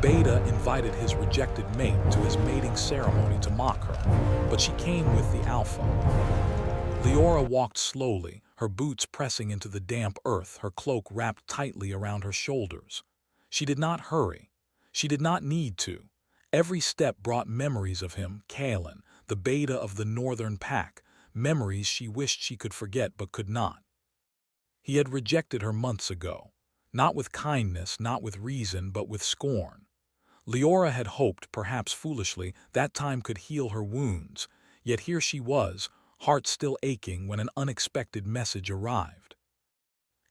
beta invited his rejected mate to his mating ceremony to mock her, but she came with the alpha. Leora walked slowly, her boots pressing into the damp earth, her cloak wrapped tightly around her shoulders. She did not hurry. She did not need to. Every step brought memories of him, Kalen, the beta of the northern pack, memories she wished she could forget but could not. He had rejected her months ago, not with kindness, not with reason, but with scorn. Leora had hoped, perhaps foolishly, that time could heal her wounds, yet here she was, heart still aching when an unexpected message arrived.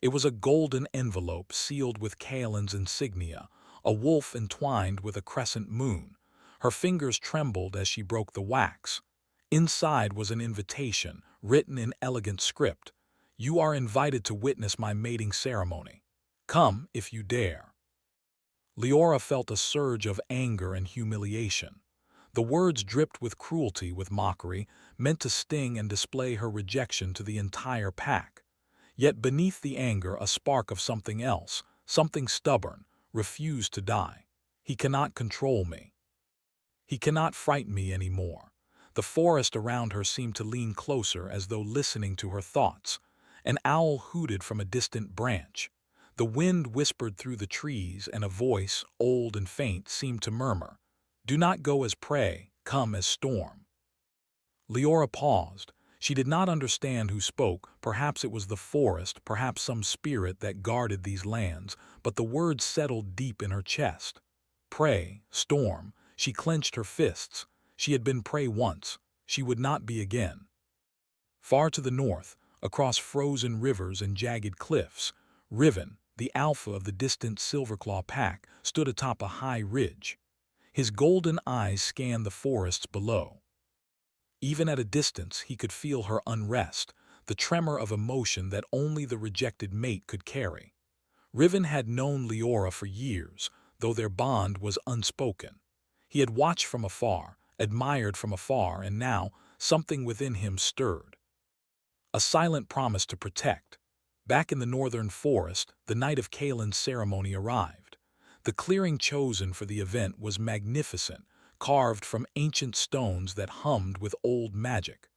It was a golden envelope sealed with Kalen's insignia, a wolf entwined with a crescent moon. Her fingers trembled as she broke the wax. Inside was an invitation, written in elegant script. "You are invited to witness my mating ceremony. Come if you dare." Leora felt a surge of anger and humiliation. The words dripped with cruelty, with mockery, meant to sting and display her rejection to the entire pack. Yet beneath the anger a spark of something else, something stubborn, refused to die. "He cannot control me. He cannot frighten me anymore." The forest around her seemed to lean closer as though listening to her thoughts. An owl hooted from a distant branch. The wind whispered through the trees, and a voice, old and faint, seemed to murmur, "Do not go as prey, come as storm." Leora paused. She did not understand who spoke. Perhaps it was the forest, perhaps some spirit that guarded these lands, but the words settled deep in her chest. Prey, storm. She clenched her fists. She had been prey once. She would not be again. Far to the north, across frozen rivers and jagged cliffs, Riven, the alpha of the distant Silverclaw pack, stood atop a high ridge. His golden eyes scanned the forests below. Even at a distance, he could feel her unrest, the tremor of emotion that only the rejected mate could carry. Riven had known Leora for years, though their bond was unspoken. He had watched from afar, admired from afar, and now something within him stirred. A silent promise to protect. Back in the northern forest, the night of Kalen's ceremony arrived. The clearing chosen for the event was magnificent, carved from ancient stones that hummed with old magic.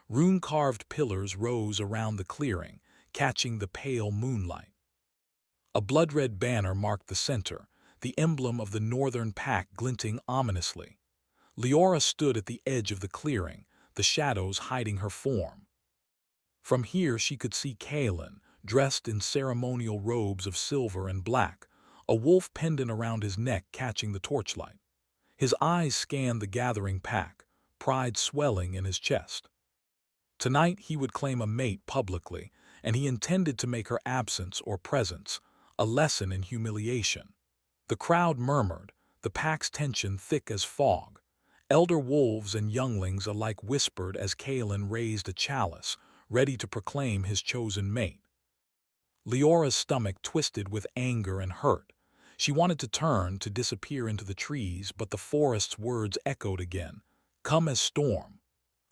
Rune-carved pillars rose around the clearing, catching the pale moonlight. A blood-red banner marked the center, the emblem of the northern pack glinting ominously. Leora stood at the edge of the clearing, the shadows hiding her form. From here she could see Kalen, dressed in ceremonial robes of silver and black, a wolf pendant around his neck catching the torchlight. His eyes scanned the gathering pack, pride swelling in his chest. Tonight he would claim a mate publicly, and he intended to make her absence or presence a lesson in humiliation. The crowd murmured, the pack's tension thick as fog. Elder wolves and younglings alike whispered as Kalen raised a chalice, ready to proclaim his chosen mate. Leora's stomach twisted with anger and hurt. She wanted to turn, to disappear into the trees, but the forest's words echoed again. "Come as storm."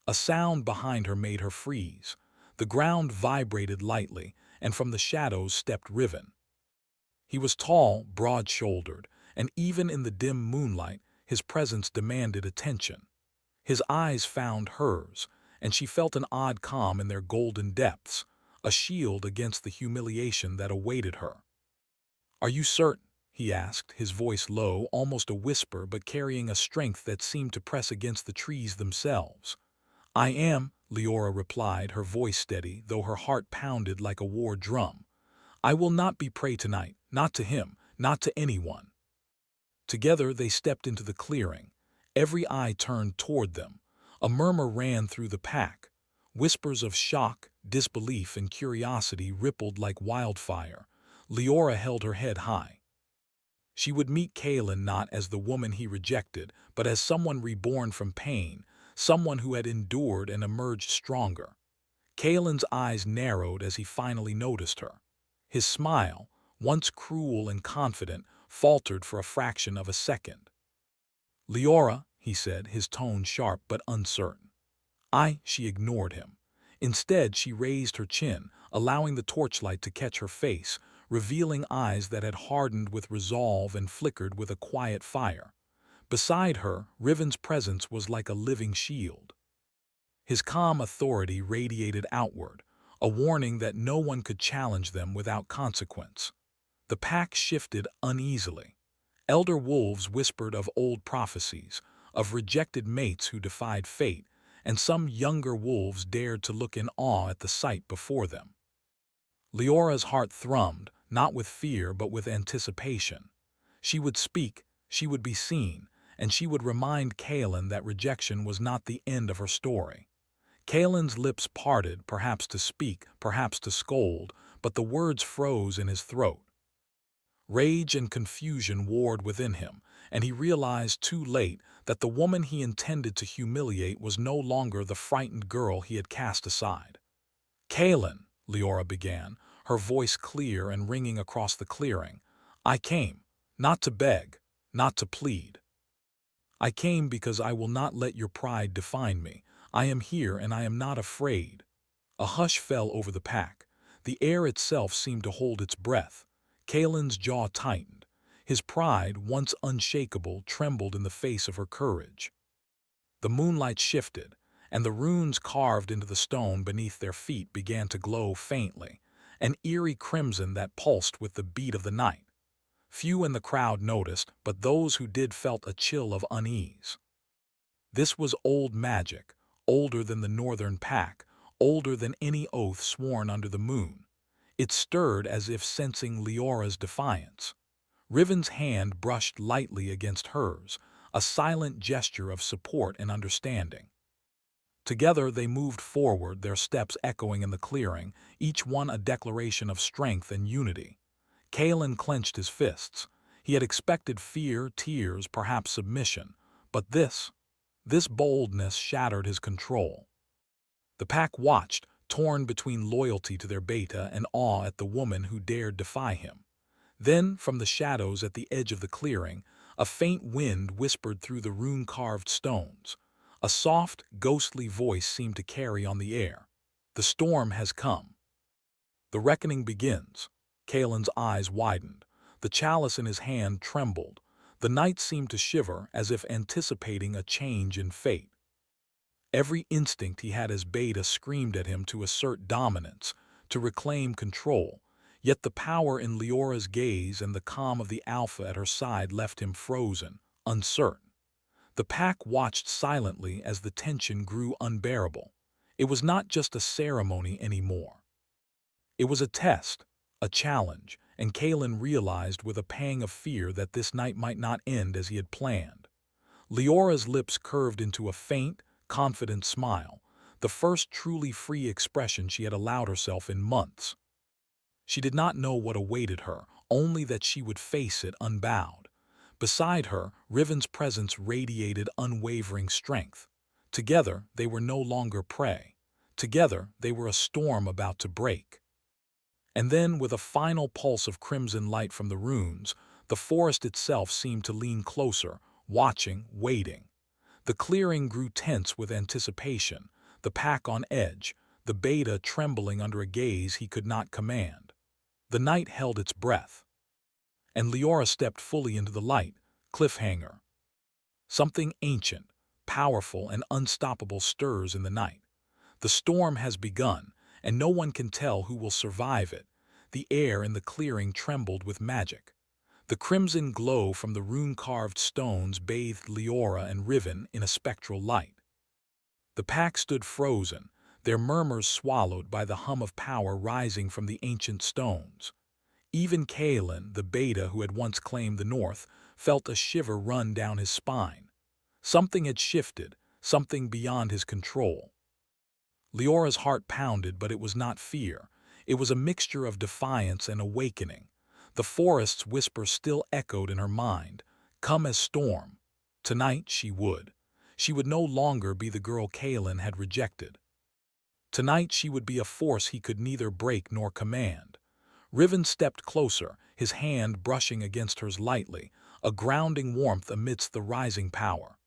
A sound behind her made her freeze. The ground vibrated lightly, and from the shadows stepped Riven. He was tall, broad-shouldered, and even in the dim moonlight, his presence demanded attention. His eyes found hers, and she felt an odd calm in their golden depths, a shield against the humiliation that awaited her. "Are you certain?" he asked, his voice low, almost a whisper, but carrying a strength that seemed to press against the trees themselves. "I am," Leora replied, her voice steady, though her heart pounded like a war drum. "I will not be prey tonight, not to him, not to anyone." Together they stepped into the clearing. Every eye turned toward them. A murmur ran through the pack. Whispers of shock, disbelief, and curiosity rippled like wildfire. Leora held her head high. She would meet Kalen not as the woman he rejected, but as someone reborn from pain, someone who had endured and emerged stronger. Kalen's eyes narrowed as he finally noticed her. His smile, once cruel and confident, faltered for a fraction of a second. "Leora," he said, his tone sharp but uncertain. She ignored him. Instead, she raised her chin, allowing the torchlight to catch her face, revealing eyes that had hardened with resolve and flickered with a quiet fire. Beside her, Riven's presence was like a living shield. His calm authority radiated outward, a warning that no one could challenge them without consequence. The pack shifted uneasily. Elder wolves whispered of old prophecies, of rejected mates who defied fate, and some younger wolves dared to look in awe at the sight before them. Leora's heart thrummed, not with fear but with anticipation. She would speak, she would be seen, and she would remind Kaelin that rejection was not the end of her story. Kaelin's lips parted, perhaps to speak, perhaps to scold, but the words froze in his throat. Rage and confusion warred within him, and he realized too late that the woman he intended to humiliate was no longer the frightened girl he had cast aside. "Kaelin," Leora began, her voice clear and ringing across the clearing, "I came, not to beg, not to plead. I came because I will not let your pride define me. I am here and I am not afraid." A hush fell over the pack. The air itself seemed to hold its breath. Kaelin's jaw tightened. His pride, once unshakable, trembled in the face of her courage. The moonlight shifted, and the runes carved into the stone beneath their feet began to glow faintly, an eerie crimson that pulsed with the beat of the night. Few in the crowd noticed, but those who did felt a chill of unease. This was old magic, older than the northern pack, older than any oath sworn under the moon. It stirred as if sensing Leora's defiance. Riven's hand brushed lightly against hers, a silent gesture of support and understanding. Together they moved forward, their steps echoing in the clearing, each one a declaration of strength and unity. Kaelin clenched his fists. He had expected fear, tears, perhaps submission, but this boldness shattered his control. The pack watched, torn between loyalty to their beta and awe at the woman who dared defy him. Then, from the shadows at the edge of the clearing, a faint wind whispered through the rune-carved stones. A soft, ghostly voice seemed to carry on the air. "The storm has come. The reckoning begins." Kaelin's eyes widened. The chalice in his hand trembled. The night seemed to shiver as if anticipating a change in fate. Every instinct he had as beta screamed at him to assert dominance, to reclaim control, yet the power in Leora's gaze and the calm of the alpha at her side left him frozen, uncertain. The pack watched silently as the tension grew unbearable. It was not just a ceremony anymore. It was a test, a challenge, and Kaelin realized with a pang of fear that this night might not end as he had planned. Leora's lips curved into a faint, confident smile, the first truly free expression she had allowed herself in months. She did not know what awaited her, only that she would face it unbowed. Beside her, Riven's presence radiated unwavering strength. Together, they were no longer prey. Together, they were a storm about to break. And then, with a final pulse of crimson light from the runes, the forest itself seemed to lean closer, watching, waiting. The clearing grew tense with anticipation, the pack on edge, the beta trembling under a gaze he could not command. The night held its breath. And Leora stepped fully into the light, cliffhanger. Something ancient, powerful, and unstoppable stirs in the night. The storm has begun, and no one can tell who will survive it. The air in the clearing trembled with magic. The crimson glow from the rune-carved stones bathed Leora and Riven in a spectral light. The pack stood frozen, their murmurs swallowed by the hum of power rising from the ancient stones. Even Kaelin, the beta who had once claimed the north, felt a shiver run down his spine. Something had shifted, something beyond his control. Leora's heart pounded, but it was not fear. It was a mixture of defiance and awakening. The forest's whisper still echoed in her mind, "Come as storm." Tonight she would. She would no longer be the girl Kaelin had rejected. Tonight she would be a force he could neither break nor command. Riven stepped closer, his hand brushing against hers lightly, a grounding warmth amidst the rising power.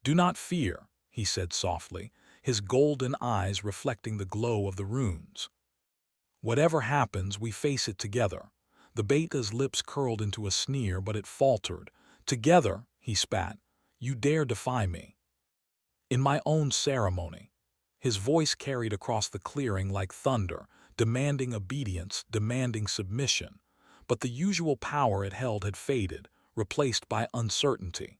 "Do not fear," he said softly, his golden eyes reflecting the glow of the runes. "Whatever happens, we face it together. The beta's lips curled into a sneer, but it faltered. "Together," he spat, "you dare defy me. In my own ceremony." His voice carried across the clearing like thunder, demanding obedience, demanding submission. But the usual power it held had faded, replaced by uncertainty.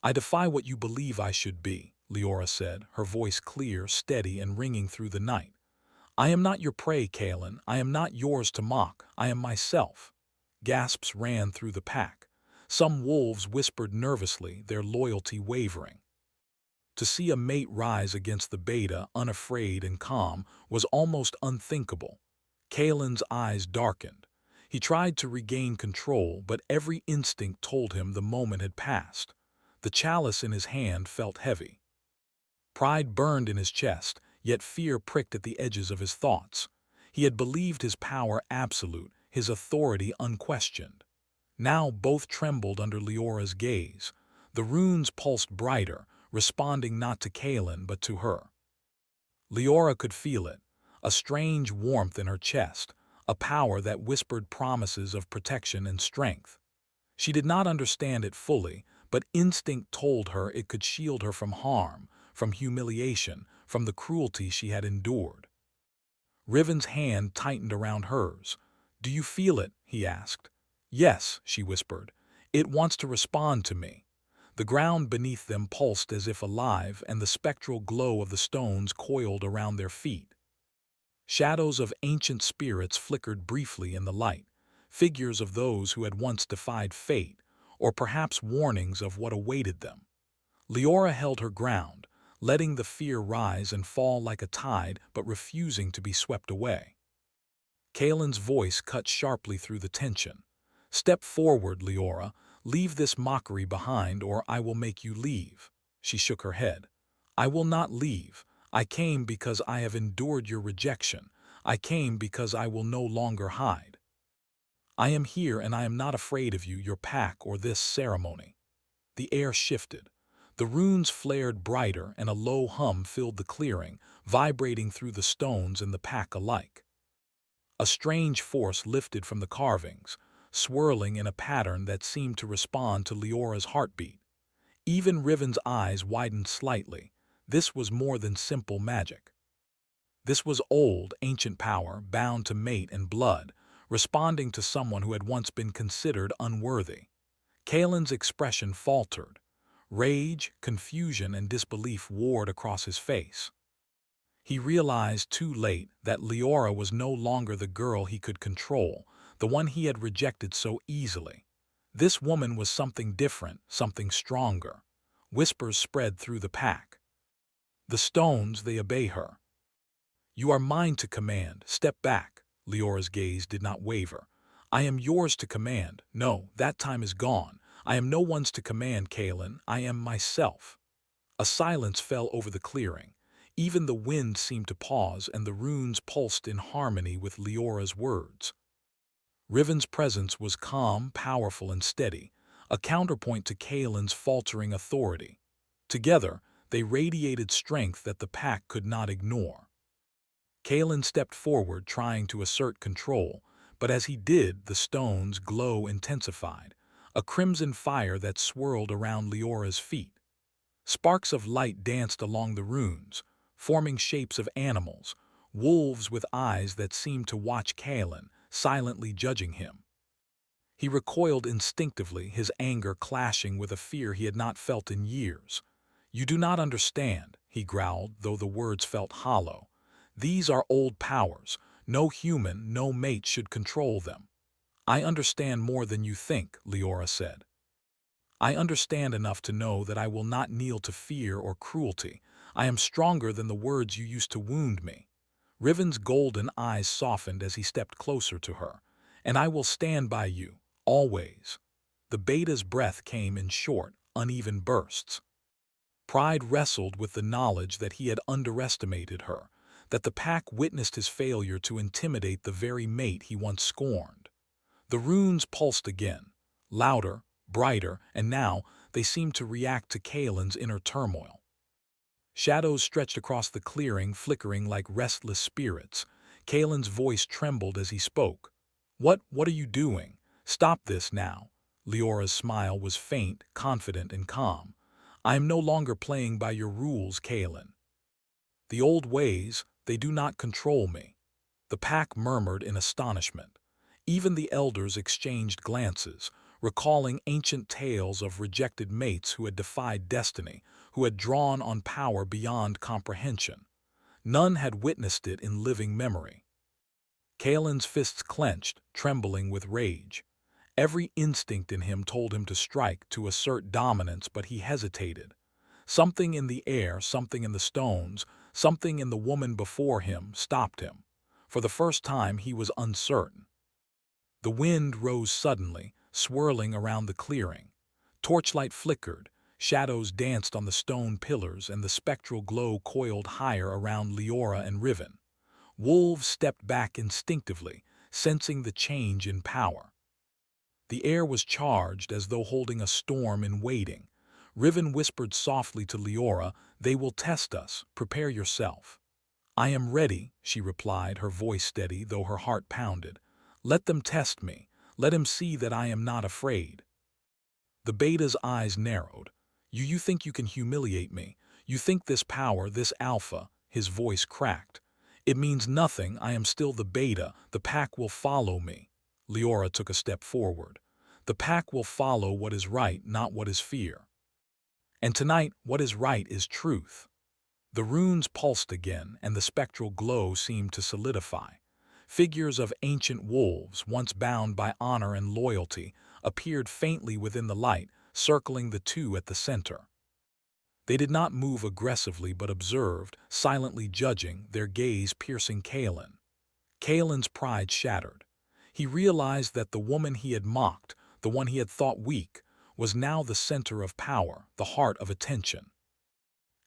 "I defy what you believe I should be," Leora said, her voice clear, steady, and ringing through the night. "I am not your prey, Kalen. I am not yours to mock. I am myself." Gasps ran through the pack. Some wolves whispered nervously, their loyalty wavering. To see a mate rise against the beta, unafraid and calm, was almost unthinkable. Kalen's eyes darkened. He tried to regain control, but every instinct told him the moment had passed. The chalice in his hand felt heavy. Pride burned in his chest, yet fear pricked at the edges of his thoughts. He had believed his power absolute, his authority unquestioned. Now both trembled under Leora's gaze. The runes pulsed brighter, responding not to Kalen but to her. Leora could feel it, a strange warmth in her chest, a power that whispered promises of protection and strength. She did not understand it fully, but instinct told her it could shield her from harm, from humiliation, from the cruelty she had endured. Riven's hand tightened around hers. "Do you feel it?" he asked. "Yes," she whispered. "It wants to respond to me." The ground beneath them pulsed as if alive, and the spectral glow of the stones coiled around their feet. Shadows of ancient spirits flickered briefly in the light, figures of those who had once defied fate, or perhaps warnings of what awaited them. Leora held her ground, letting the fear rise and fall like a tide but refusing to be swept away. Kalen's voice cut sharply through the tension. "Step forward, Leora. Leave this mockery behind, or I will make you leave." She shook her head. "I will not leave. I came because I have endured your rejection. I came because I will no longer hide. I am here and I am not afraid of you, your pack, or this ceremony." The air shifted. The runes flared brighter and a low hum filled the clearing, vibrating through the stones and the pack alike. A strange force lifted from the carvings, swirling in a pattern that seemed to respond to Leora's heartbeat. Even Riven's eyes widened slightly. This was more than simple magic. This was old, ancient power, bound to mate and blood, responding to someone who had once been considered unworthy. Kalen's expression faltered. Rage, confusion, and disbelief warred across his face. He realized too late that Leora was no longer the girl he could control, the one he had rejected so easily. This woman was something different, something stronger. Whispers spread through the pack. "The stones, they obey her." "You are mine to command. Step back." Leora's gaze did not waver. "I am yours to command. No, that time is gone. I am no one's to command, Kalen. I am myself." A silence fell over the clearing. Even the wind seemed to pause, and the runes pulsed in harmony with Leora's words. Riven's presence was calm, powerful, and steady, a counterpoint to Kalen's faltering authority. Together, they radiated strength that the pack could not ignore. Kalen stepped forward, trying to assert control, but as he did, the stone's glow intensified, a crimson fire that swirled around Leora's feet. Sparks of light danced along the runes, forming shapes of animals, wolves with eyes that seemed to watch Kalen, silently judging him. He recoiled instinctively, his anger clashing with a fear he had not felt in years. "You do not understand," he growled, though the words felt hollow. "These are old powers. No human, no mate should control them." "I understand more than you think," Leora said. "I understand enough to know that I will not kneel to fear or cruelty. I am stronger than the words you used to wound me." Riven's golden eyes softened as he stepped closer to her. "And I will stand by you, always." The beta's breath came in short, uneven bursts. Pride wrestled with the knowledge that he had underestimated her, that the pack witnessed his failure to intimidate the very mate he once scorned. The runes pulsed again, louder, brighter, and now they seemed to react to Kalen's inner turmoil. Shadows stretched across the clearing, flickering like restless spirits. Kalen's voice trembled as he spoke. What are you doing? Stop this now. Leora's smile was faint, confident, and calm. I am no longer playing by your rules, Kaelin. The old ways, they do not control me. The pack murmured in astonishment. Even the elders exchanged glances, recalling ancient tales of rejected mates who had defied destiny, who had drawn on power beyond comprehension. None had witnessed it in living memory. Kaelin's fists clenched, trembling with rage. Every instinct in him told him to strike, to assert dominance, but he hesitated. Something in the air, something in the stones, something in the woman before him stopped him. For the first time he was uncertain. The wind rose suddenly, swirling around the clearing. Torchlight flickered, shadows danced on the stone pillars, and the spectral glow coiled higher around Leora and Riven. Wolves stepped back instinctively, sensing the change in power. The air was charged as though holding a storm in waiting. Riven whispered softly to Leora, "They will test us. Prepare yourself." "I am ready," she replied, her voice steady, though her heart pounded. "Let them test me. Let him see that I am not afraid." The beta's eyes narrowed. You think you can humiliate me? You think this power, this alpha," his voice cracked. "It means nothing. I am still the beta. The pack will follow me." Leora took a step forward. "The pack will follow what is right, not what is fear. And tonight, what is right is truth." The runes pulsed again, and the spectral glow seemed to solidify. Figures of ancient wolves, once bound by honor and loyalty, appeared faintly within the light, circling the two at the center. They did not move aggressively but observed, silently judging, their gaze piercing Kaelin. Kaelin's pride shattered. He realized that the woman he had mocked, the one he had thought weak, was now the center of power, the heart of attention.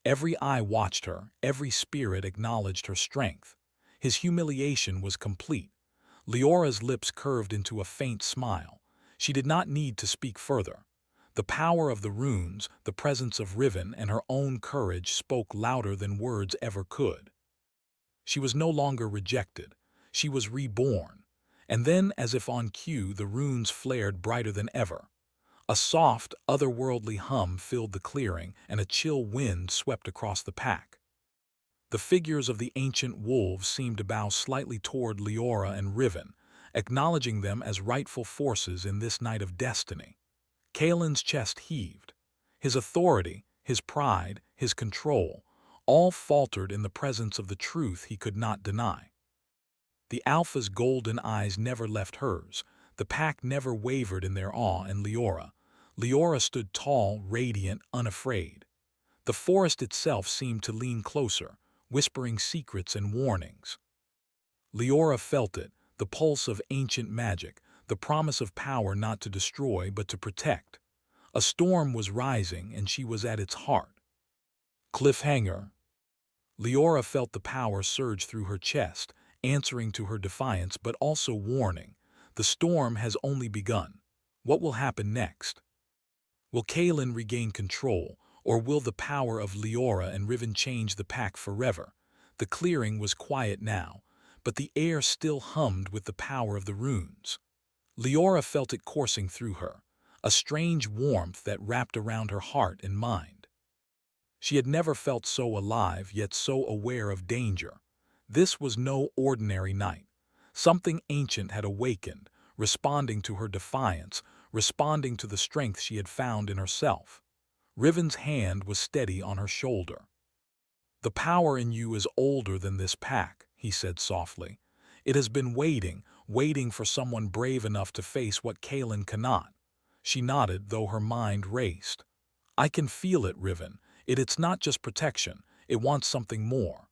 Every eye watched her, every spirit acknowledged her strength. His humiliation was complete. Leora's lips curved into a faint smile. She did not need to speak further. The power of the runes, the presence of Riven, and her own courage spoke louder than words ever could. She was no longer rejected. She was reborn. And then, as if on cue, the runes flared brighter than ever. A soft, otherworldly hum filled the clearing, and a chill wind swept across the pack. The figures of the ancient wolves seemed to bow slightly toward Leora and Riven, acknowledging them as rightful forces in this night of destiny. Kaelin's chest heaved. His authority, his pride, his control, all faltered in the presence of the truth he could not deny. The Alpha's golden eyes never left hers. The pack never wavered in their awe, and Leora stood tall, radiant, unafraid. The forest itself seemed to lean closer, whispering secrets and warnings. Leora felt it, the pulse of ancient magic, the promise of power not to destroy but to protect. A storm was rising, and she was at its heart. Cliffhanger. Leora felt the power surge through her chest, answering to her defiance but also warning. The storm has only begun. What will happen next? Will Kaelin regain control, or will the power of Leora and Riven change the pack forever? The clearing was quiet now, but the air still hummed with the power of the runes. Leora felt it coursing through her, a strange warmth that wrapped around her heart and mind. She had never felt so alive, yet so aware of danger. This was no ordinary night. Something ancient had awakened, responding to her defiance, responding to the strength she had found in herself. Riven's hand was steady on her shoulder. "The power in you is older than this pack," he said softly. "It has been waiting for someone brave enough to face what Kaelin cannot." She nodded, though her mind raced. "I can feel it, Riven. It's not just protection. It wants something more.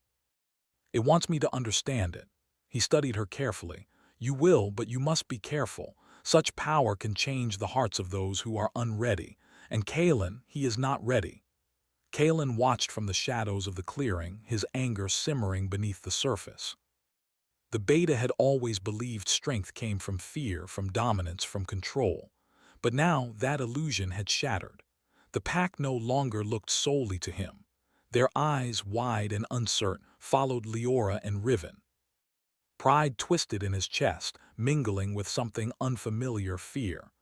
It wants me to understand it." He studied her carefully. "You will, but you must be careful. Such power can change the hearts of those who are unready. And Kaelin, he is not ready." Kaelin watched from the shadows of the clearing, his anger simmering beneath the surface. The beta had always believed strength came from fear, from dominance, from control. But now that illusion had shattered. The pack no longer looked solely to him. Their eyes, wide and uncertain, followed Leora and Riven. Pride twisted in his chest, mingling with something unfamiliar fear.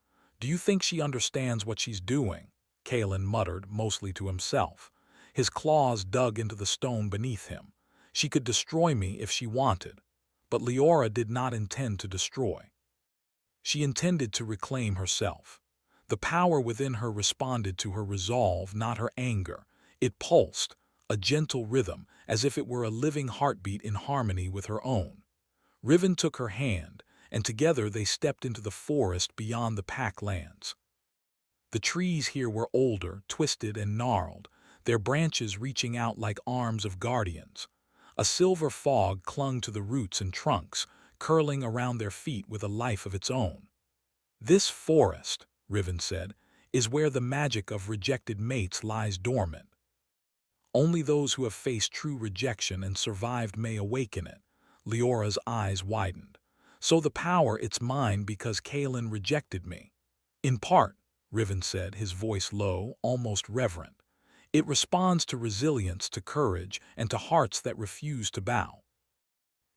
"Do you think she understands what she's doing?" Kalen muttered, mostly to himself. His claws dug into the stone beneath him. "She could destroy me if she wanted." But Leora did not intend to destroy. She intended to reclaim herself. The power within her responded to her resolve, not her anger. It pulsed, a gentle rhythm, as if it were a living heartbeat in harmony with her own. Riven took her hand, and together they stepped into the forest beyond the packlands. The trees here were older, twisted and gnarled, their branches reaching out like arms of guardians. A silver fog clung to the roots and trunks, curling around their feet with a life of its own. "This forest," Riven said, "is where the magic of rejected mates lies dormant. Only those who have faced true rejection and survived may awaken it." Leora's eyes widened. "So the power, it's mine because Kalen rejected me." "In part," Riven said, his voice low, almost reverent. "It responds to resilience, to courage, and to hearts that refuse to bow."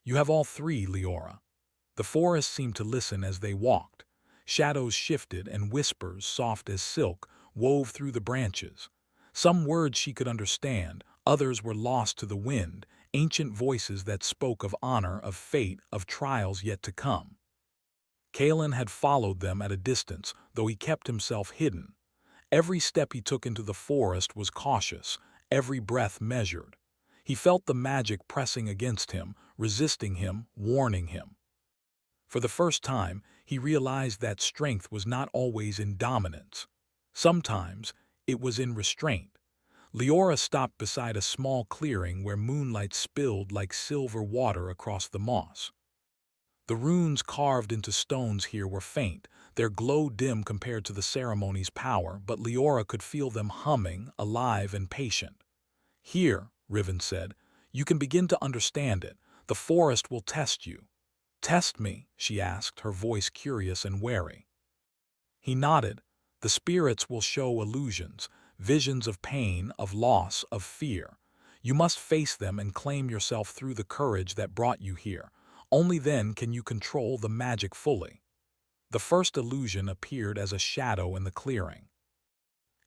"You have all three, Leora." The forest seemed to listen as they walked. Shadows shifted and whispers, soft as silk, wove through the branches. Some words she could understand, others were lost to the wind, ancient voices that spoke of honor, of fate, of trials yet to come. Kalen had followed them at a distance, though he kept himself hidden. Every step he took into the forest was cautious, every breath measured. He felt the magic pressing against him, resisting him, warning him. For the first time, he realized that strength was not always in dominance. Sometimes, it was in restraint. Leora stopped beside a small clearing where moonlight spilled like silver water across the moss. The runes carved into stones here were faint, their glow dim compared to the ceremony's power, but Leora could feel them humming, alive and patient. "Here," Riven said, "you can begin to understand it. The forest will test you." "Test me?" she asked, her voice curious and wary. He nodded. "The spirits will show illusions, visions of pain, of loss, of fear. You must face them and claim yourself through the courage that brought you here. Only then can you control the magic fully." The first illusion appeared as a shadow in the clearing.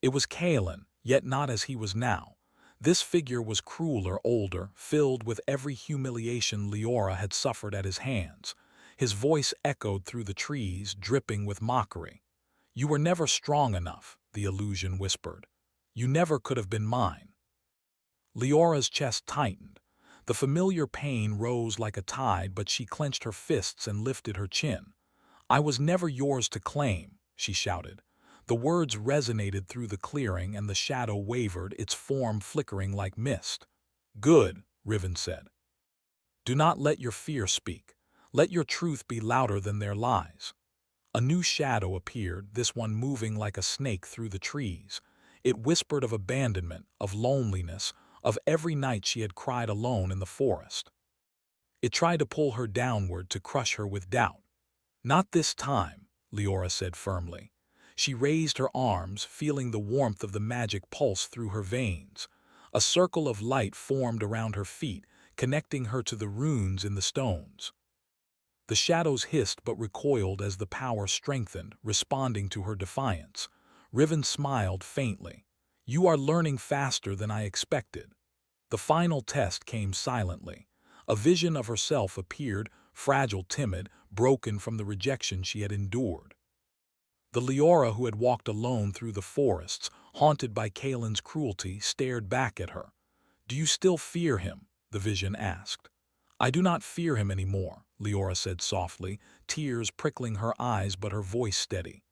It was Kalen, yet not as he was now. This figure was crueler, older, filled with every humiliation Leora had suffered at his hands. His voice echoed through the trees, dripping with mockery. "You were never strong enough," the illusion whispered. "You never could have been mine." Leora's chest tightened. The familiar pain rose like a tide, but she clenched her fists and lifted her chin. "I was never yours to claim," she shouted. The words resonated through the clearing and the shadow wavered, its form flickering like mist. "Good," Riven said. "Do not let your fear speak. Let your truth be louder than their lies." A new shadow appeared, this one moving like a snake through the trees. It whispered of abandonment, of loneliness, of every night she had cried alone in the forest. It tried to pull her downward, to crush her with doubt. "Not this time," Leora said firmly. She raised her arms, feeling the warmth of the magic pulse through her veins. A circle of light formed around her feet, connecting her to the runes in the stones. The shadows hissed but recoiled as the power strengthened, responding to her defiance. Riven smiled faintly. "You are learning faster than I expected." The final test came silently. A vision of herself appeared, fragile, timid, broken from the rejection she had endured. The Leora who had walked alone through the forests, haunted by Kalen's cruelty, stared back at her. "Do you still fear him?" the vision asked. "I do not fear him anymore," Leora said softly, tears prickling her eyes but her voice steady.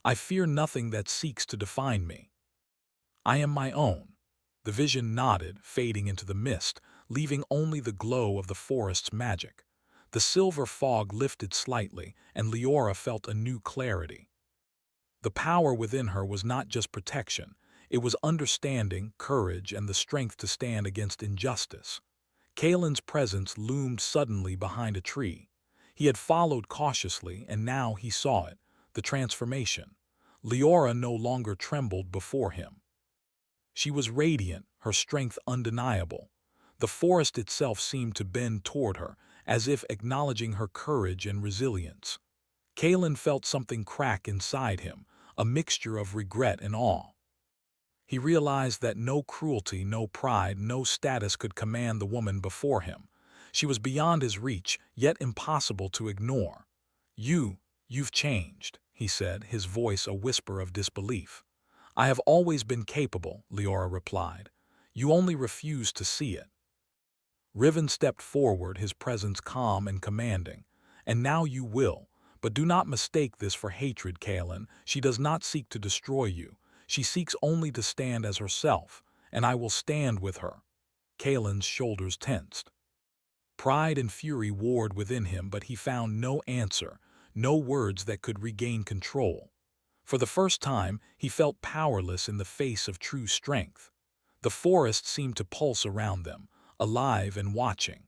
"I fear nothing that seeks to define me. I am my own." The vision nodded, fading into the mist, leaving only the glow of the forest's magic. The silver fog lifted slightly, and Leora felt a new clarity. The power within her was not just protection, it was understanding, courage, and the strength to stand against injustice. Kalen's presence loomed suddenly behind a tree. He had followed cautiously, and now he saw it, the transformation. Leora no longer trembled before him. She was radiant, her strength undeniable. The forest itself seemed to bend toward her, as if acknowledging her courage and resilience. Kalen felt something crack inside him, a mixture of regret and awe. He realized that no cruelty, no pride, no status could command the woman before him. She was beyond his reach, yet impossible to ignore. You've changed," he said, his voice a whisper of disbelief. "I have always been capable," Leora replied. "You only refuse to see it." Riven stepped forward, his presence calm and commanding. "And now you will. But do not mistake this for hatred, Kalen. She does not seek to destroy you. She seeks only to stand as herself, and I will stand with her." Kalen's shoulders tensed. Pride and fury warred within him, but he found no answer, no words that could regain control. For the first time, he felt powerless in the face of true strength. The forest seemed to pulse around them, alive and watching.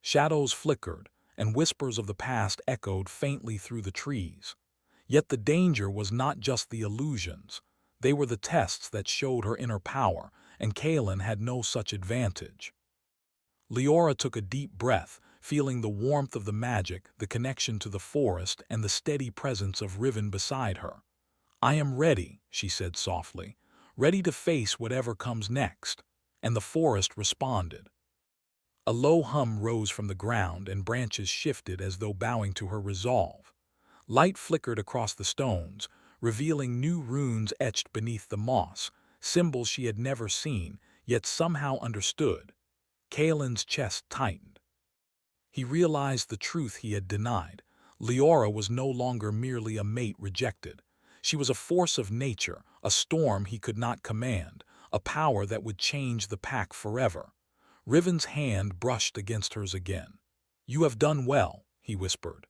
Shadows flickered, and whispers of the past echoed faintly through the trees. Yet the danger was not just the illusions. They were the tests that showed her inner power, and Kalen had no such advantage. Leora took a deep breath, feeling the warmth of the magic, the connection to the forest, and the steady presence of Riven beside her. "I am ready," she said softly, "ready to face whatever comes next." And the forest responded. A low hum rose from the ground, and branches shifted as though bowing to her resolve. Light flickered across the stones, revealing new runes etched beneath the moss, symbols she had never seen, yet somehow understood. Kalen's chest tightened. He realized the truth he had denied. Leora was no longer merely a mate rejected. She was a force of nature, a storm he could not command, a power that would change the pack forever. Riven's hand brushed against hers again. "You have done well," he whispered.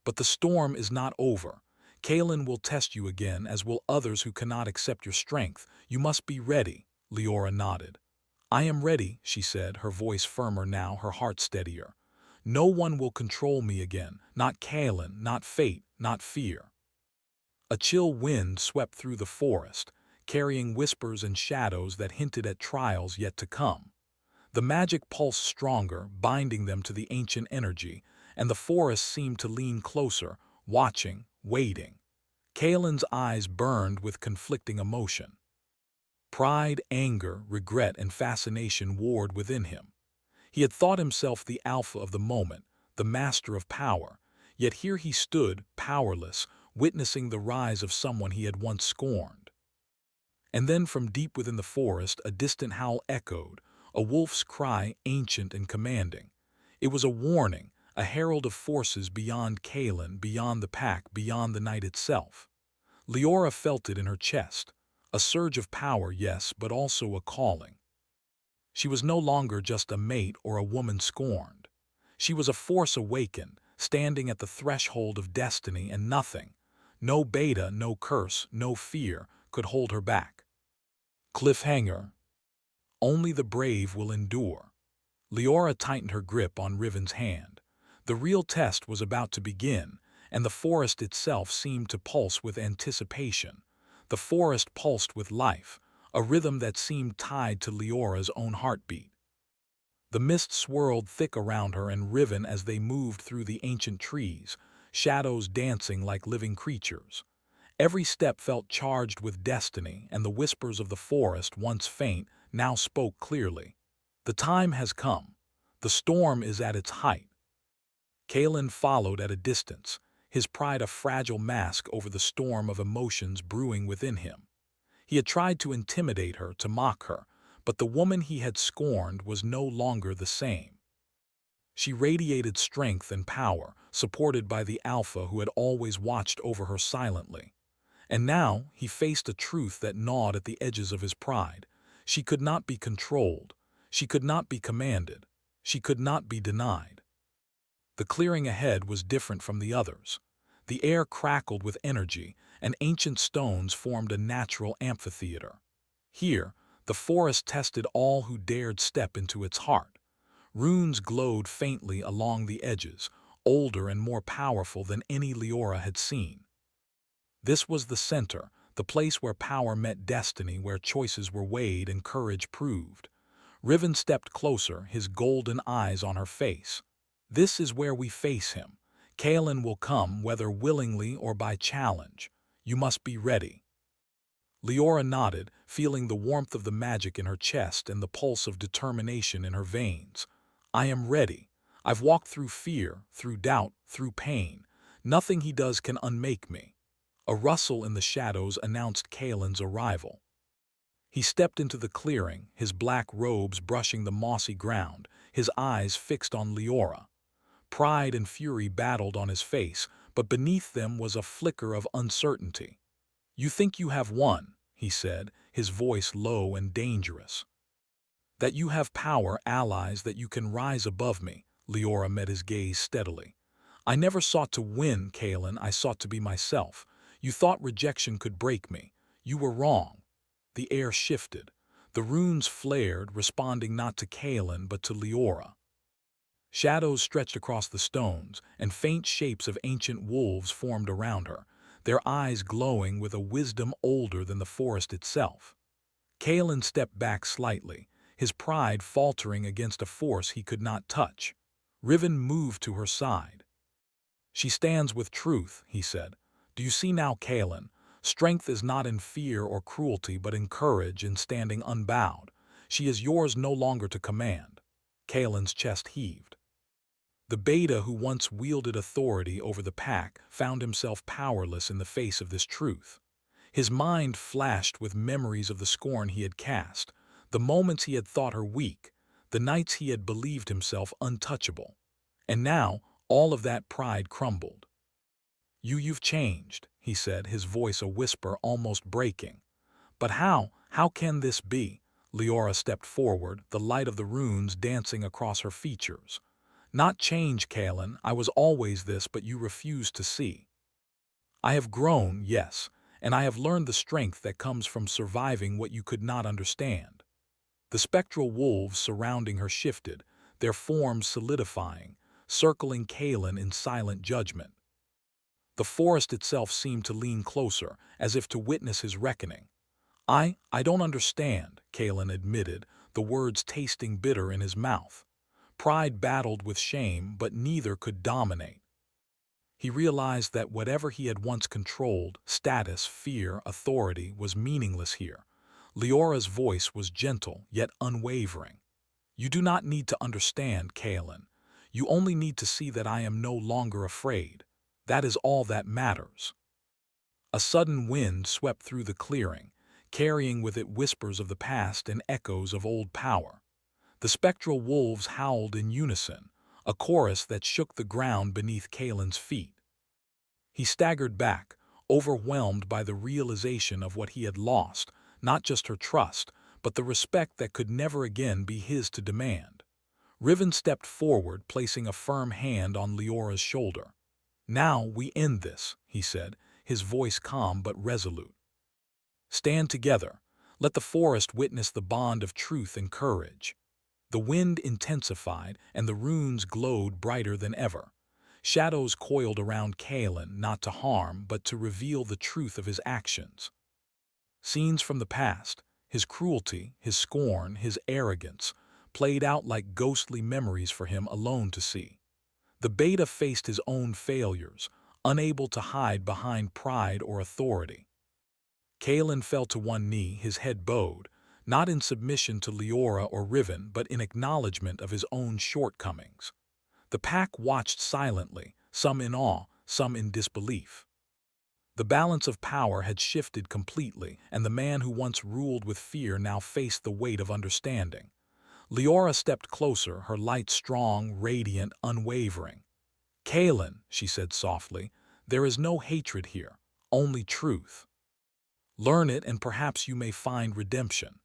"But the storm is not over. Kalen will test you again, as will others who cannot accept your strength. You must be ready." Leora nodded. "I am ready," she said, her voice firmer now, her heart steadier. "No one will control me again, not Kalen, not fate, not fear." A chill wind swept through the forest, carrying whispers and shadows that hinted at trials yet to come. The magic pulsed stronger, binding them to the ancient energy, and the forest seemed to lean closer, watching, waiting. Kalen's eyes burned with conflicting emotion. Pride, anger, regret, and fascination warred within him. He had thought himself the alpha of the moment, the master of power, yet here he stood, powerless, witnessing the rise of someone he had once scorned. And then from deep within the forest, a distant howl echoed, a wolf's cry, ancient and commanding. It was a warning, a herald of forces beyond Kalen, beyond the pack, beyond the night itself. Leora felt it in her chest. A surge of power, yes, but also a calling. She was no longer just a mate or a woman scorned. She was a force awakened, standing at the threshold of destiny, and nothing, no beta, no curse, no fear, could hold her back. Cliffhanger. Only the brave will endure. Leora tightened her grip on Riven's hand. The real test was about to begin, and the forest itself seemed to pulse with anticipation. The forest pulsed with life, a rhythm that seemed tied to Leora's own heartbeat. The mist swirled thick around her and Riven as they moved through the ancient trees, shadows dancing like living creatures. Every step felt charged with destiny, and the whispers of the forest, once faint, now spoke clearly. The time has come. The storm is at its height. Kalen followed at a distance, his pride a fragile mask over the storm of emotions brewing within him. He had tried to intimidate her, to mock her, but the woman he had scorned was no longer the same. She radiated strength and power, supported by the alpha who had always watched over her silently. And now he faced a truth that gnawed at the edges of his pride. She could not be controlled. She could not be commanded. She could not be denied. The clearing ahead was different from the others. The air crackled with energy, and ancient stones formed a natural amphitheater. Here, the forest tested all who dared step into its heart. Runes glowed faintly along the edges, older and more powerful than any Leora had seen. This was the center, the place where power met destiny, where choices were weighed and courage proved. Riven stepped closer, his golden eyes on her face. This is where we face him. Kaelin will come whether willingly or by challenge. You must be ready." Leora nodded, feeling the warmth of the magic in her chest and the pulse of determination in her veins. "I am ready. I've walked through fear, through doubt, through pain. Nothing he does can unmake me." A rustle in the shadows announced Kaelin's arrival. He stepped into the clearing, his black robes brushing the mossy ground, his eyes fixed on Leora. Pride and fury battled on his face, but beneath them was a flicker of uncertainty. "You think you have won," he said, his voice low and dangerous. "That you have power, allies, that you can rise above me." Leora met his gaze steadily. "I never sought to win, Kaelin, I sought to be myself. You thought rejection could break me. You were wrong." The air shifted. The runes flared, responding not to Kaelin but to Leora. Shadows stretched across the stones, and faint shapes of ancient wolves formed around her, their eyes glowing with a wisdom older than the forest itself. Kaelin stepped back slightly, his pride faltering against a force he could not touch. Riven moved to her side. "She stands with truth," he said. "Do you see now, Kaelin? Strength is not in fear or cruelty, but in courage, in standing unbowed. She is yours no longer to command." Kaelin's chest heaved. The beta who once wielded authority over the pack found himself powerless in the face of this truth. His mind flashed with memories of the scorn he had cast, the moments he had thought her weak, the nights he had believed himself untouchable. And now, all of that pride crumbled. You've changed," he said, his voice a whisper almost breaking. "But how can this be?" Leora stepped forward, the light of the runes dancing across her features. "Not change, Kaelin. I was always this, but you refused to see. I have grown, yes, and I have learned the strength that comes from surviving what you could not understand." The spectral wolves surrounding her shifted, their forms solidifying, circling Kaelin in silent judgment. The forest itself seemed to lean closer, as if to witness his reckoning. I don't understand," Kaelin admitted, the words tasting bitter in his mouth. Pride battled with shame, but neither could dominate. He realized that whatever he had once controlled, status, fear, authority, was meaningless here. Leora's voice was gentle, yet unwavering. "You do not need to understand, Kaelin. You only need to see that I am no longer afraid. That is all that matters." A sudden wind swept through the clearing, carrying with it whispers of the past and echoes of old power. The spectral wolves howled in unison, a chorus that shook the ground beneath Kaelin's feet. He staggered back, overwhelmed by the realization of what he had lost, not just her trust, but the respect that could never again be his to demand. Riven stepped forward, placing a firm hand on Leora's shoulder. "Now we end this," he said, his voice calm but resolute. "Stand together. Let the forest witness the bond of truth and courage." The wind intensified, and the runes glowed brighter than ever. Shadows coiled around Kaelin, not to harm, but to reveal the truth of his actions. Scenes from the past, his cruelty, his scorn, his arrogance, played out like ghostly memories for him alone to see. The beta faced his own failures, unable to hide behind pride or authority. Kaelin fell to one knee, his head bowed, not in submission to Leora or Riven, but in acknowledgement of his own shortcomings. The pack watched silently, some in awe, some in disbelief. The balance of power had shifted completely, and the man who once ruled with fear now faced the weight of understanding. Leora stepped closer, her light strong, radiant, unwavering. "Kaelin," she said softly, "there is no hatred here, only truth. Learn it and perhaps you may find redemption."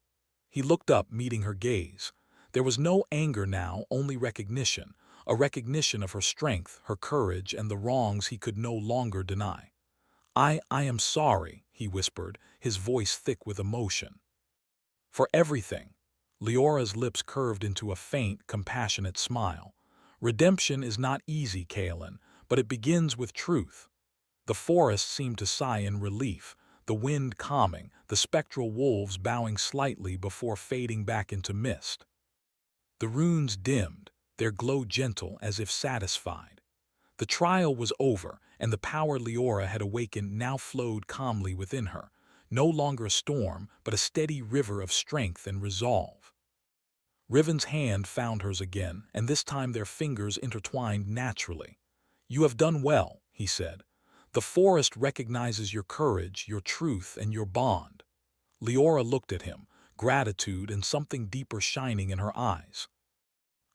He looked up, meeting her gaze. There was no anger now, only recognition, a recognition of her strength, her courage, and the wrongs he could no longer deny. I am sorry," he whispered, his voice thick with emotion. "For everything." Leora's lips curved into a faint, compassionate smile. "Redemption is not easy, Kaelin, but it begins with truth." The forest seemed to sigh in relief, the wind calming, the spectral wolves bowing slightly before fading back into mist. The runes dimmed, their glow gentle as if satisfied. The trial was over, and the power Leora had awakened now flowed calmly within her, no longer a storm, but a steady river of strength and resolve. Riven's hand found hers again, and this time their fingers intertwined naturally. "You have done well," he said. "The forest recognizes your courage, your truth, and your bond." Leora looked at him, gratitude and something deeper shining in her eyes.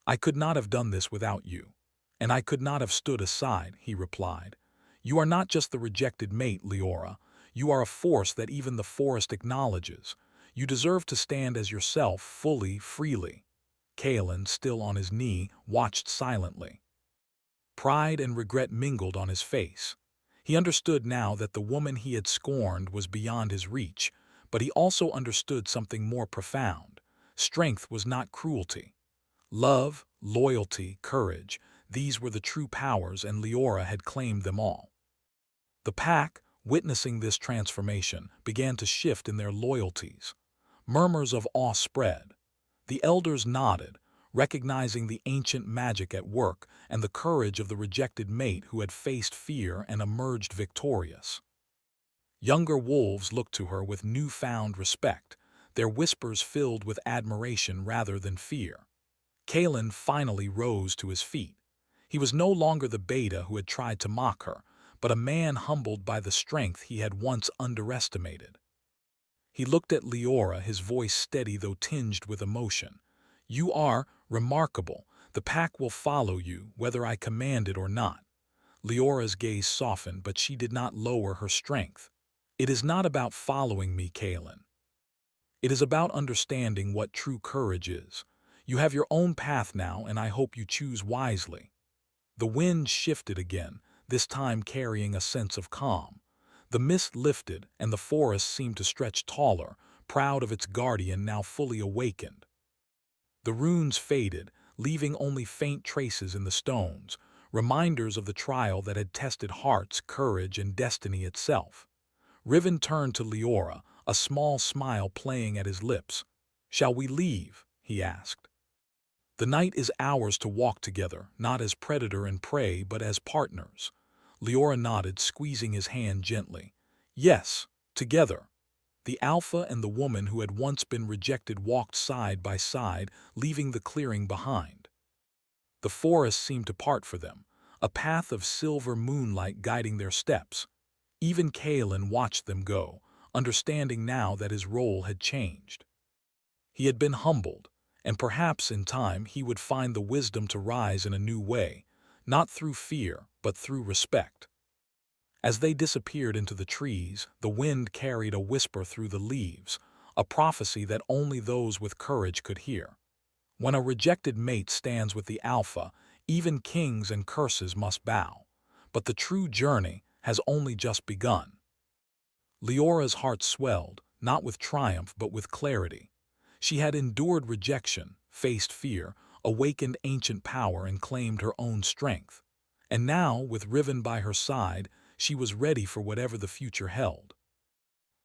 "I could not have done this without you, and I could not have stood aside," he replied. "You are not just the rejected mate, Leora. You are a force that even the forest acknowledges. You deserve to stand as yourself fully, freely." Kaelin, still on his knee, watched silently. Pride and regret mingled on his face. He understood now that the woman he had scorned was beyond his reach, but he also understood something more profound. Strength was not cruelty. Love, loyalty, courage, these were the true powers, and Leora had claimed them all. The pack, witnessing this transformation, began to shift in their loyalties. Murmurs of awe spread. The elders nodded, recognizing the ancient magic at work and the courage of the rejected mate who had faced fear and emerged victorious. Younger wolves looked to her with newfound respect, their whispers filled with admiration rather than fear. Kaelin finally rose to his feet. He was no longer the beta who had tried to mock her, but a man humbled by the strength he had once underestimated. He looked at Leora, his voice steady though tinged with emotion. "You are remarkable. The pack will follow you, whether I command it or not." Leora's gaze softened, but she did not lower her strength. "It is not about following me, Kaelin. It is about understanding what true courage is. You have your own path now, and I hope you choose wisely." The wind shifted again, this time carrying a sense of calm. The mist lifted, and the forest seemed to stretch taller, proud of its guardian now fully awakened. The runes faded, leaving only faint traces in the stones, reminders of the trial that had tested hearts, courage, and destiny itself. Riven turned to Leora, a small smile playing at his lips. "Shall we leave?" he asked. "The night is ours to walk together, not as predator and prey, but as partners." Leora nodded, squeezing his hand gently. "Yes, together." The alpha and the woman who had once been rejected walked side by side, leaving the clearing behind. The forest seemed to part for them, a path of silver moonlight guiding their steps. Even Kaelin watched them go, understanding now that his role had changed. He had been humbled, and perhaps in time he would find the wisdom to rise in a new way, not through fear, but through respect. As they disappeared into the trees, the wind carried a whisper through the leaves, a prophecy that only those with courage could hear. When a rejected mate stands with the alpha, even kings and curses must bow. But the true journey has only just begun. Leora's heart swelled, not with triumph but with clarity. She had endured rejection, faced fear, awakened ancient power, and claimed her own strength. And now, with Riven by her side, she was ready for whatever the future held.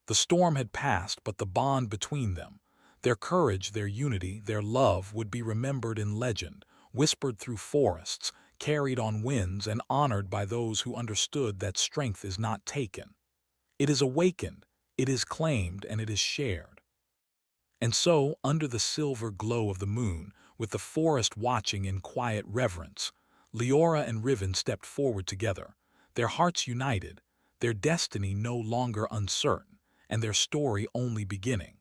The storm had passed, but the bond between them, their courage, their unity, their love, would be remembered in legend, whispered through forests, carried on winds, and honored by those who understood that strength is not taken. It is awakened, it is claimed, and it is shared. And so, under the silver glow of the moon, with the forest watching in quiet reverence, Leora and Riven stepped forward together, their hearts united, their destiny no longer uncertain, and their story only beginning.